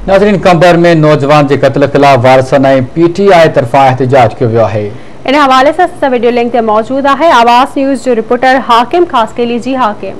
नाज़रीन, कंबर में नौजवान के कत्ल खिलाफ वारसन ऐं PTI तरफां एहतजाज किया वियो है। इन हवाले से वीडियो लिंक ते मौजूद है आवाज़ न्यूज़ जो रिपोर्टर हाकिम खास के लिए। जी हाकिम,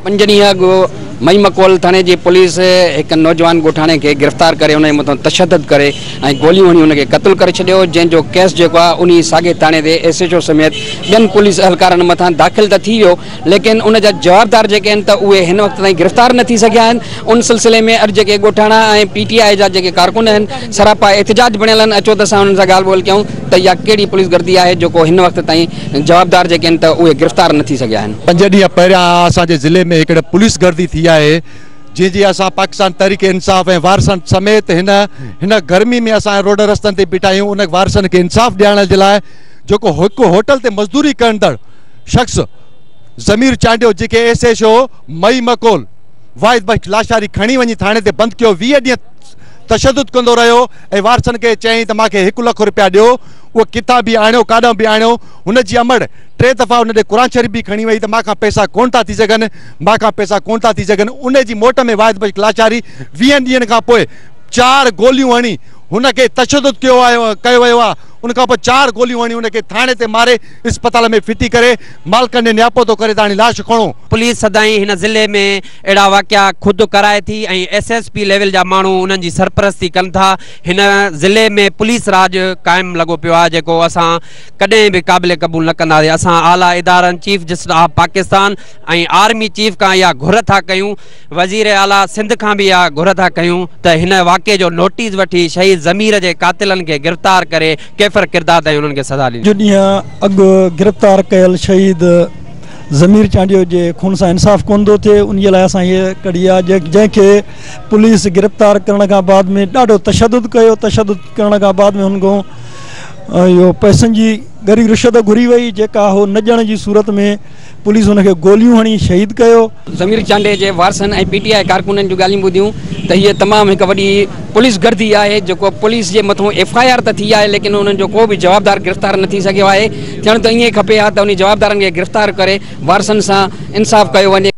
5 ॾींहं अॻु मई मकोल थाने जी पुलिस एक नौजवान ॻोठाणे खे गिरफ़्तार करे उन मथां तशद्दुद करे ऐं गोलियूं हणी उनखे क़त्ल करे छॾियो, जंहिंजो केस जेको आहे उन साॻे थाने ते SHO समेत ॿियनि पुलिस एहलकारनि मथां दाख़िल त थी वियो, लेकिन उन जा जवाबदार जेके आहिनि त उहे हिन वक़्त ताईं गिरफ़्तार न थी सघिया आहिनि। उन सिलसिले में अॼु जेके ॻोठाणा ऐं PTI जा जेके कारकुन आहिनि सरापा एहतजाज बणियल आहिनि। अचो त असां उन्हनि सां ॻाल्हि ॿोल कयूं त इहा कहिड़ी पुलिस गर्दी आहे जेको हिन वक़्त ताईं जवाबदार जेके आहिनि त उहे गिरफ़्तार न थी सघिया आहिनि। 5 ॾींहं पहिरियां असांजे ज़िले में हिकिड़े पुलिस गर्दी थी आहे, जी असां पाकिस्तान तहरीक इंसाफ़ ऐं वारसन समेत हिन गर्मी में असां रोड रस्तनि ते बीठा आहियूं। उन वारसन खे इंसाफ़ ॾियण जे लाइ जेको हिकु होटल ते मज़दूरी कंदड़ शख़्स ज़मीर चांडियो, जेके SHO मई मकोल वाहिद बख्श लाशारी खणी वञी थाणे ते बंदि कयो, 20 ॾींहं तशद्दुद कंदो रहियो ऐं वारसन खे चयईं त मूंखे 1 लख रुपया ॾियो। उहो किथां बि आणियो, काॾां बि आणियो, हुनजी अमड़ 3 दफ़ा उन ॾे क़ुरान शरीफ़ बि खणी वई त मां पैसा कोन था थी सघनि, उन जी मोट में वाहिद बख्श लाचारी 20 ॾींहंनि खां पोइ 4 गोलियूं हणी हुनखे तशद्दुद कयो वियो आहे। उनखां पोइ 4 गोलियूं हणी उनखे थाणे ते मारे अस्पताल में फिटी करे मालिकनि ने न्यापो थो करे ताणी लाश खणो। पुलिस सदाई हिन ज़िले में अहिड़ा वाक़िया खुदि कराए थी ऐं SSP लेवल जा माण्हू उन्हनि जी सरपरस्ती कनि था। हिन ज़िले में पुलिस राज क़ाइमु लॻो पियो आहे, जेको असां कॾहिं बि क़ाबिल क़बूल न कंदासीं। असां आला इदारनि चीफ जस्टिस ऑफ पाकिस्तान ऐं आर्मी चीफ खां इहा घुर था कयूं, वज़ीर आला सिंध खां बि इहा घुर था कयूं त हिन वाक़े जो नोटिस वठी शहीद ज़मीर जे कातिलनि खे गिरफ़्तार करे कैफ़र किरदार ताईं उन्हनि खे सज़ा ॾिनी। 5 ॾींहं अॻु गिरफ़्तार कयल शहीद ज़मीर चांडियो जे खून सां इंसाफ़ कोन थो थिए, उन लाइ असां हीअ कढी आहे जंहिंखे पुलिस गिरफ़्तार करण खां बाद में ॾाढो तशद्दुद कयो। तशद्दुद करण खां बाद में हुनखां इहो पैसनि जी गरी रिश्वत घुरी वई, जेका हो न ॾियण जी सूरत में पुलिस हुनखे गोलियूं हणी शहीद कयो। ज़मीर चांडे जे वारसन ऐं PTI कारकुननि जूं ॻाल्हियूं ॿुधियूं त हीअ तमामु हिकु वॾी पुलिस गर्दी आहे, जेको पुलिस जे मथां FIR त थी आहे, लेकिन उन्हनि जो को बि जवाबदार गिरफ़्तार न थी सघियो आहे। थियण त ईअं खपे हा त उन जवाबदारनि खे गिरफ़्तार करे वारसन सां इंसाफ़ कयो वञे।